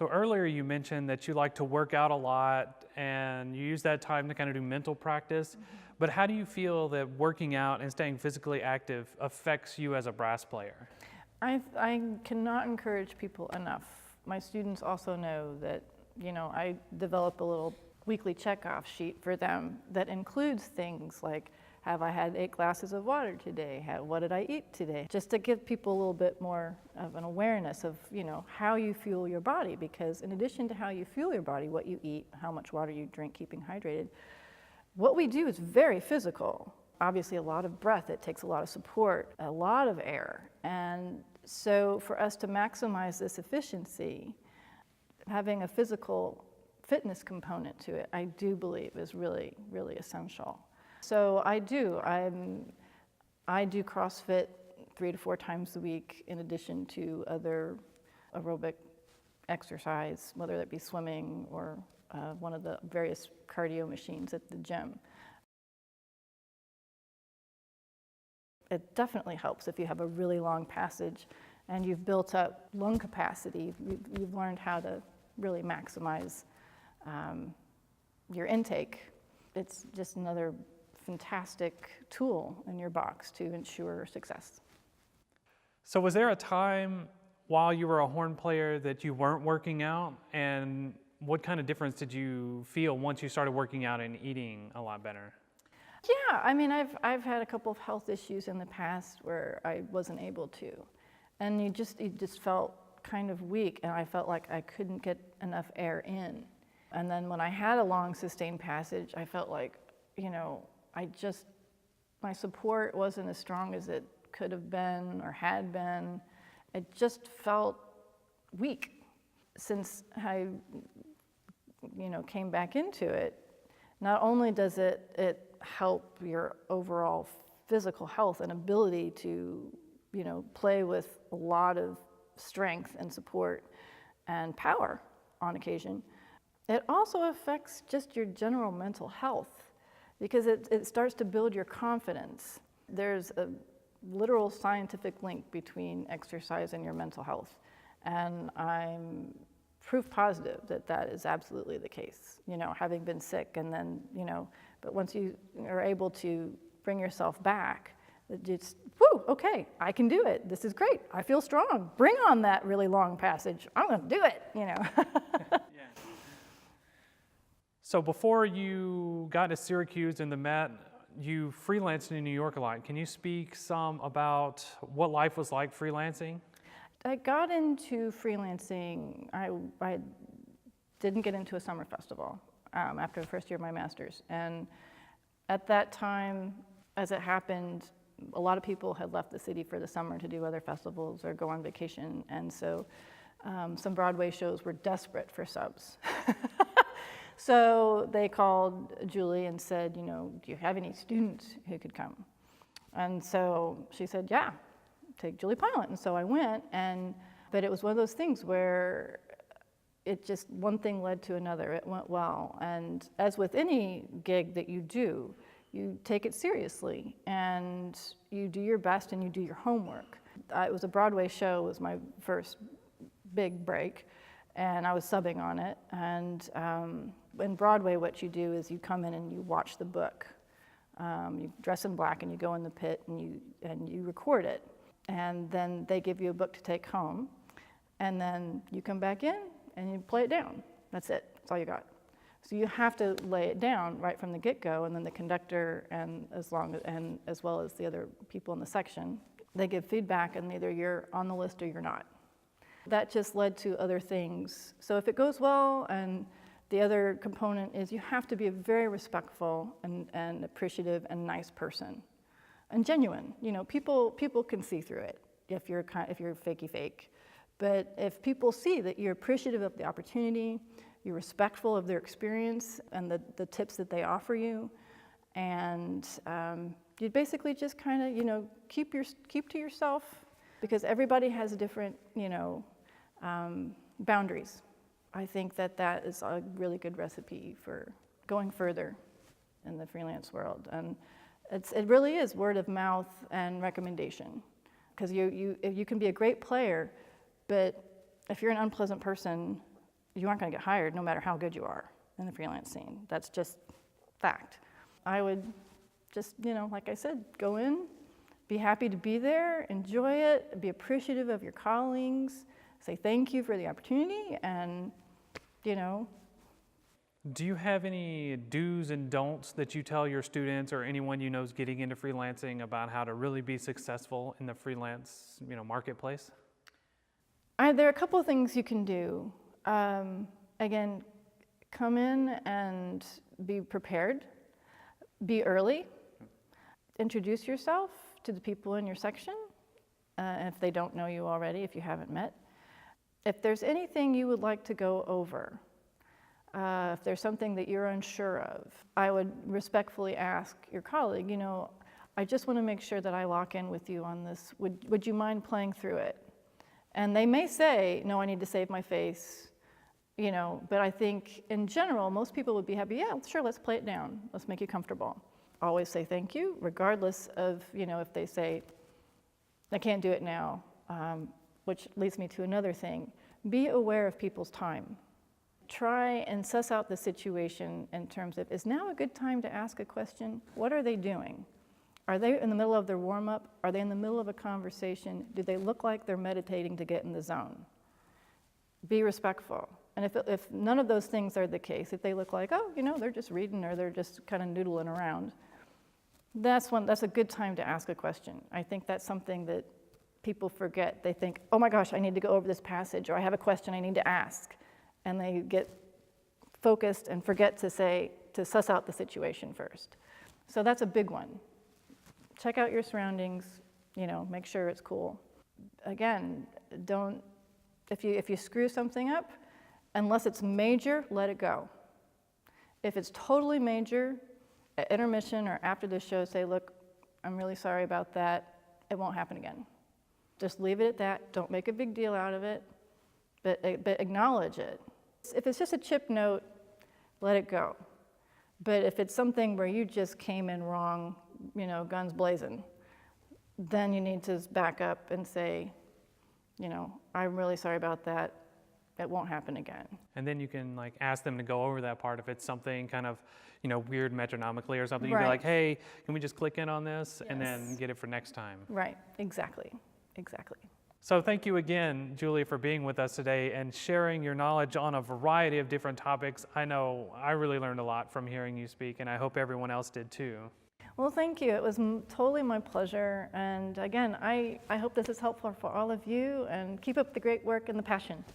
So earlier you mentioned that you like to work out a lot and you use that time to kind of do mental practice. But how do you feel that working out and staying physically active affects you as a brass player? I cannot encourage people enough. My students also know that, I develop a little weekly checkoff sheet for them that includes things like, have I had 8 glasses of water today? What did I eat today? Just to give people a little bit more of an awareness of, how you fuel your body, because in addition to how you fuel your body, what you eat, how much water you drink, keeping hydrated, what we do is very physical. Obviously a lot of breath, it takes a lot of support, a lot of air. And so for us to maximize this efficiency, having a physical fitness component to it, I do believe is really, really essential. So I do CrossFit 3 to 4 times a week in addition to other aerobic exercise, whether that be swimming or one of the various cardio machines at the gym. It definitely helps if you have a really long passage and you've built up lung capacity. You've learned how to really maximize your intake. It's just another fantastic tool in your box to ensure success. So was there a time while you were a horn player that you weren't working out? And what kind of difference did you feel once you started working out and eating a lot better? Yeah, I mean, I've had a couple of health issues in the past where I wasn't able to. And you just felt kind of weak, and I felt like I couldn't get enough air in. And then when I had a long sustained passage, I felt like, my support wasn't as strong as it could have been or had been. It just felt weak. Since I, came back into it, not only does it help your overall physical health and ability to, play with a lot of strength and support and power on occasion, it also affects just your general mental health, because it starts to build your confidence. There's a literal scientific link between exercise and your mental health, and I'm proof positive that that is absolutely the case. Having been sick and then, but once you are able to bring yourself back, it's, whoo, okay, I can do it. This is great. I feel strong. Bring on that really long passage. I'm going to do it, Yeah. So before you got to Syracuse and the Met, you freelanced in New York a lot. Can you speak some about what life was like freelancing? I got into freelancing, I didn't get into a summer festival after the first year of my master's. And at that time, as it happened, a lot of people had left the city for the summer to do other festivals or go on vacation. And so some Broadway shows were desperate for subs. So they called Julie and said, do you have any students who could come? And so she said, yeah, take Julie Pilant. And so I went, but it was one of those things where it just, one thing led to another. It went well. And as with any gig that you do, you take it seriously and you do your best and you do your homework. It was a Broadway show, it was my first big break, and I was subbing on it. And in Broadway, what you do is you come in and you watch the book. You dress in black and you go in the pit and you record it. And then they give you a book to take home. And then you come back in and you play it down. That's it. That's all you got. So you have to lay it down right from the get-go, and then the conductor and as well as the other people in the section, they give feedback, and either you're on the list or you're not. That just led to other things. So if it goes well, and the other component is you have to be a very respectful and appreciative and nice person, and genuine. People can see through it if you're fakey fake. But if people see that you're appreciative of the opportunity, you're respectful of their experience and the tips that they offer you, and you basically just kind of keep to yourself, because everybody has different boundaries. I think that is a really good recipe for going further in the freelance world, and it really is word of mouth and recommendation, because you can be a great player, but if you're an unpleasant person, you aren't going to get hired no matter how good you are in the freelance scene. That's just fact. I would just, like I said, go in, be happy to be there, enjoy it, be appreciative of your colleagues, say thank you for the opportunity, and, Do you have any do's and don'ts that you tell your students or anyone you know is getting into freelancing about how to really be successful in the freelance, marketplace? There are a couple of things you can do. Again, come in and be prepared, be early, introduce yourself to the people in your section, if they don't know you already, if you haven't met. If there's anything you would like to go over, if there's something that you're unsure of, I would respectfully ask your colleague, I just want to make sure that I lock in with you on this. Would you mind playing through it? And they may say, no, I need to save my face, but I think in general, most people would be happy, yeah, sure, let's play it down. Let's make you comfortable. Always say thank you, regardless of, if they say, I can't do it now, which leads me to another thing. Be aware of people's time. Try and suss out the situation in terms of, is now a good time to ask a question? What are they doing? Are they in the middle of their warm-up? Are they in the middle of a conversation? Do they look like they're meditating to get in the zone? Be respectful. And if none of those things are the case, if they look like, oh, they're just reading or they're just kind of noodling around, that's a good time to ask a question. I think that's something that people forget. They think, oh my gosh, I need to go over this passage, or I have a question I need to ask. And they get focused and forget to suss out the situation first. So that's a big one. Check out your surroundings, make sure it's cool. Again, if you screw something up, unless it's major, let it go. If it's totally major, at intermission or after the show, say, look, I'm really sorry about that. It won't happen again. Just leave it at that. Don't make a big deal out of it, but acknowledge it. If it's just a chip note, let it go. But if it's something where you just came in wrong, guns blazing, then you need to back up and say, I'm really sorry about that. It won't happen again. And then you can ask them to go over that part if it's something kind of, weird metronomically or something. You Right. can be like, hey, can we just click in on this and then Yes. get it for next time? Right, exactly. So thank you again, Julie, for being with us today and sharing your knowledge on a variety of different topics. I know I really learned a lot from hearing you speak, and I hope everyone else did too. Well, thank you. It was totally my pleasure. And again, I hope this is helpful for all of you, and keep up the great work and the passion.